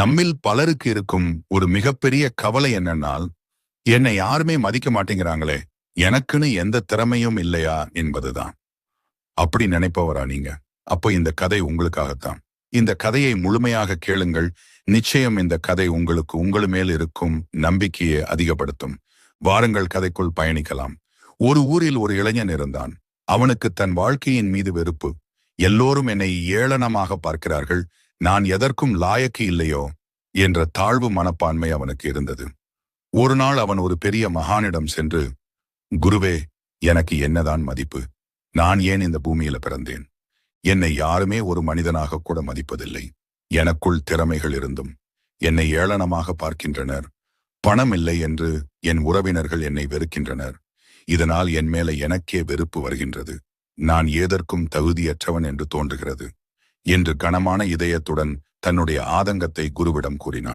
நம்மில் பலருக்கு இருக்கும் ஒரு மிகப்பெரிய கவலை என்னன்னால், என்னை யாருமே மதிக்க மாட்டேங்கிறாங்களே, எனக்குன்னு எந்த திறமையும் இல்லையா என்பதுதான். அப்படி நினைப்பவரா நீங்க? அப்போ இந்த கதை உங்களுக்காகத்தான். இந்த கதையை முழுமையாக கேளுங்கள். நிச்சயம் இந்த கதை உங்களுக்கு உங்கள் மேல் இருக்கும் நம்பிக்கையை அதிகப்படுத்தும். வாருங்கள் கதைக்குள் பயணிக்கலாம். ஒரு ஊரில் ஒரு இளைஞன் இருந்தான். அவனுக்கு தன் வாழ்க்கையின் மீது வெறுப்பு. எல்லோரும் என்னை ஏளனமாக பார்க்கிறார்கள். நான் எதற்கும் லாயக்கு இல்லையோ என்ற தாழ்வு மனப்பான்மை அவனுக்கு இருந்தது. ஒரு நாள் அவன் ஒரு பெரிய மகானிடம் சென்று, குருவே, எனக்கு என்னதான் மதிப்பு? நான் ஏன் இந்த பூமியில பிறந்தேன்? என்னை யாருமே ஒரு மனிதனாக கூட மதிப்பதில்லை. எனக்குள் திறமைகள் இருந்தும் என்னை ஏளனமாக பார்க்கின்றனர். பணம் இல்லை என்று என் உறவினர்கள் என்னை வெறுக்கின்றனர். இதனால் என் மேல எனக்கே வெறுப்பு வருகின்றது. நான் ஏதற்கும் தகுதியற்றவன் என்று தோன்றுகிறது என்று கனமான இதயத்துடன் தன்னுடைய ஆதங்கத்தை குருவிடம் கூறினான்.